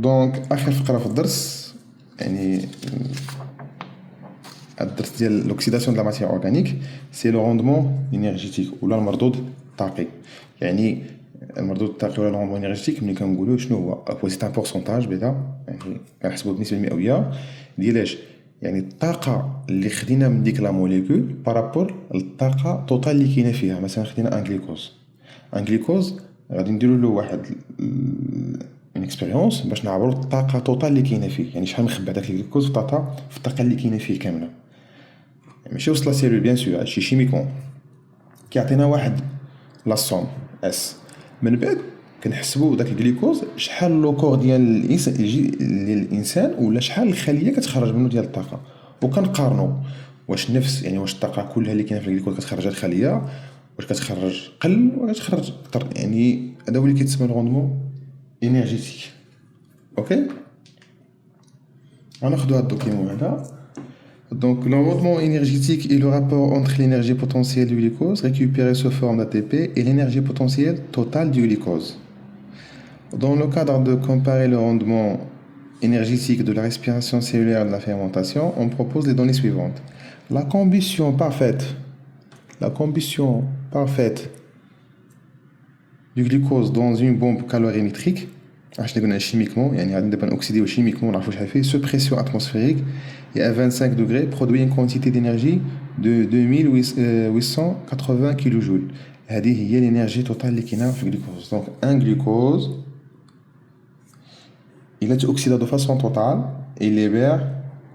دونك اخر فقره في الدرس يعني الدرس ديال لوكسيداسيون دو لا ماتيير اورغانيك سي لو روندمون انرجيتيك ولا المردود الطاقي. يعني المردود الطاقي ولا الروندمون انرجيتيك ملي كنقولوا شنو هو سي ان بورسونتاج بعدا، يعني كنحسبوا بالنسبه المئويه ديال اش، يعني الطاقه اللي خدينا من ديك لا موليكول بارابور للطاقه توتال اللي كاينه فيها. مثلا خدينا ان غليكوز غادي نديروا له واحد اون اكسبيريونس باش نعبروا الطاقه توتال اللي كاينه فيه، يعني شحال مخبى داك الغليكوز في الطاقه اللي كاينه فيه كامله. ماشي وسط لا سيلول بيان سور، هادشي شيميكون كيعطينا واحد لا سوم اس. من بعد كنحسبوا داك الغليكوز شحال لو كور ديال الانسان يجي للانسان، ولا شحال الخليه كتخرج منه ديال الطاقه، وكنقارنوا واش نفس، يعني واش الطاقه كلها اللي كاينه في الغليكوز كتخرجها الخليه، واش كتخرج قل ولا كتخرج اكثر. يعني هذا هو اللي كيتسمى الروندمون énergétique. Ok. غناخدو هاد الدوكيمون هذا. Donc le rendement énergétique est le rapport entre l'énergie potentielle du glucose récupérée sous forme d'ATP et l'énergie potentielle totale du glucose. Dans le cadre de comparer le rendement énergétique de la respiration cellulaire et de la fermentation, on propose les données suivantes. La combustion parfaite du glucose dans une bombe calorimétrique, chimiquement, sous pression atmosphérique et à 25 degrés produit une quantité d'énergie de 2880 kJ. C'est l'énergie totale qui est dans le glucose. Donc un glucose, il est oxydé de façon totale et il libère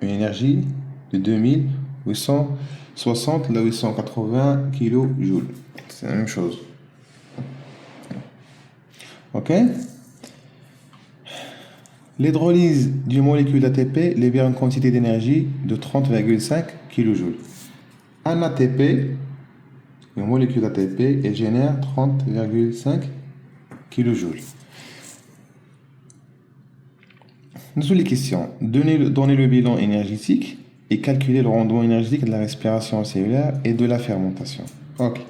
une énergie de 2860 à 880 kJ. C'est la même chose. Ok. L'hydrolyse d'une molécule d'ATP libère une quantité d'énergie de 30,5 kJ. Un ATP, une molécule d'ATP, elle génère 30,5 kJ. Nous avons les questions. Donnez le bilan énergétique et calculer le rendement énergétique de la respiration cellulaire et de la fermentation. Ok.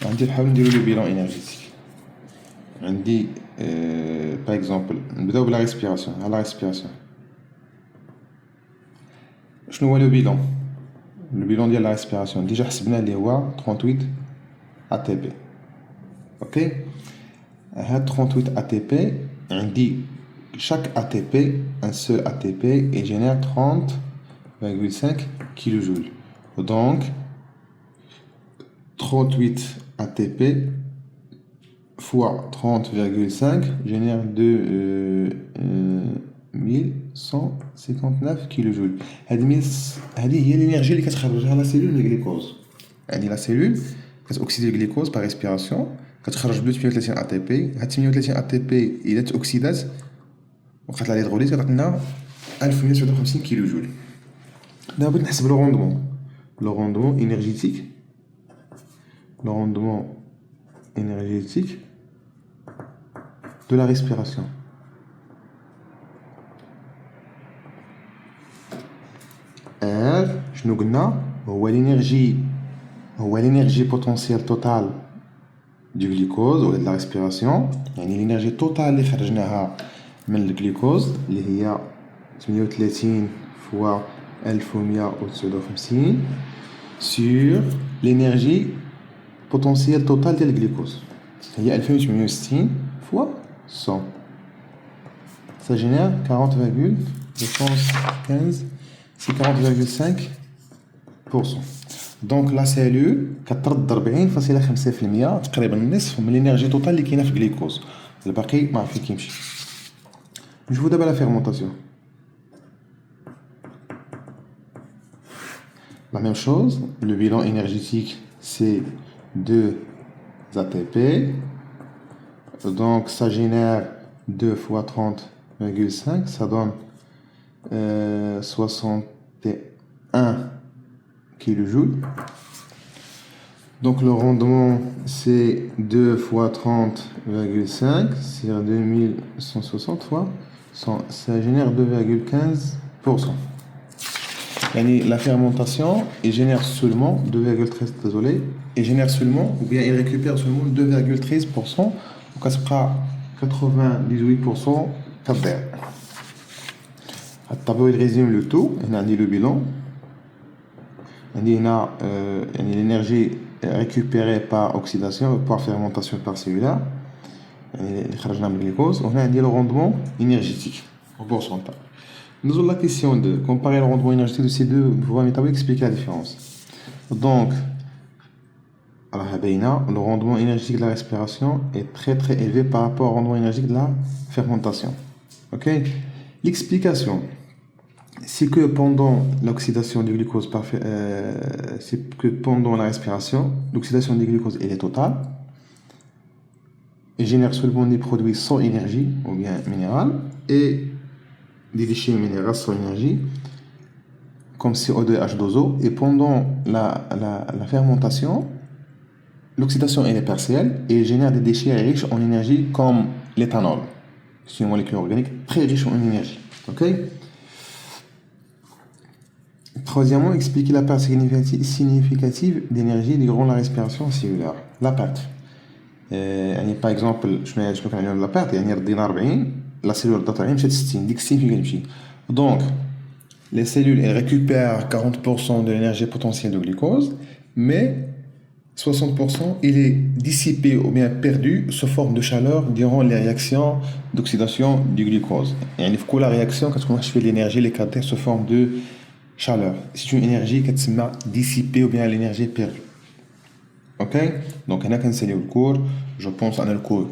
On va dire le bilan énergétique. On dit, par exemple, la respiration. À la respiration. Je nous vois le bilan. Le bilan de la respiration. Déjà, c'est 38 ATP. Ok. 38 ATP. On dit chaque ATP, un seul ATP, il génère 30,5 kJ. Donc, 38 ATP fois 30,5 génère 2159 kJ. هذه هي l'énergie اللي كتخرجها لا سيلول من الجلوكوز. يعني لا سيلول كتوكسيدي الجلوكوز باغ ريسبيراسيون، كتخرج ب 38 اتي بي. هاد 38 اتي بي الا تاكسيدات وقعت على الهيدروليز كتعطينا 1159 كيلو جول. دابا بغيت نحسب لو روندمون انرجيتيك de la respiration. R, شنو قلنا هو l'énergie potentielle totale du glucose ou de la respiration. يعني l'énergie totale اللي خرجناها من الجلوكوز اللي هي 38 fois 1159 sur l'énergie potentielle totale ديال الجلوكوز هي 2860 fois 100. Ça génère 40,215, c'est 40,5%. Donc la cellule كترد 40.5% تقريبا النصف من الانرجي توتال اللي كاينه في الجلوكوز، الباقي ما عرف كيمشي. نشوفوا دابا لا فيرمونطاسيون. La même chose, le bilan énergétique c'est 2 ATP. Donc ça génère 2 fois 30,5, ça donne 61 kJ. Donc le rendement c'est 2 fois 30,5, c'est 2160 fois 100, ça génère 2,15%. Yani la fermentation, il génère seulement 2,13, désolé, il génère seulement, ou bien il récupère seulement 2,13%, donc ça sera 98% كتضيع. Le tableau il résume le tout. On a le bilan. On a l'énergie récupérée par oxydation, par fermentation par cellulaire. خرجنا من الجلوكوز. On a le rendement énergétique en pourcentage. Nous avons la question de comparer le rendement énergétique de ces deux voies métaboliques, expliquer la différence. Donc, le rendement énergétique de la respiration est très très élevé par rapport au rendement énergétique de la fermentation. Ok? L'explication, c'est que pendant l'oxydation du glucose, c'est que pendant la respiration, l'oxydation du glucose elle est totale et génère seulement des produits sans énergie ou bien minérales et des déchets minéraux sans énergie comme CO2 et H2O. Et pendant la fermentation, l'oxydation elle est partielle et génère des déchets riches en énergie comme l'éthanol. C'est une molécule organique très riche en énergie. Ok? Troisièmement, expliquer la part significative d'énergie durant la respiration cellulaire. La perte. Par exemple, je vais la perte, la cellule de 60. Donc, les cellules elles récupèrent 40% de l'énergie potentielle de glucose, mais 60% il est dissipé ou bien perdu sous forme de chaleur durant les réactions d'oxydation du glucose. Et il faut que la réaction, quand on fait l'énergie, les capteurs sous forme de chaleur. C'est une énergie qui est dissipée ou bien l'énergie perdue. Ok? Donc, on a qu'un cellule court, je pense à le cours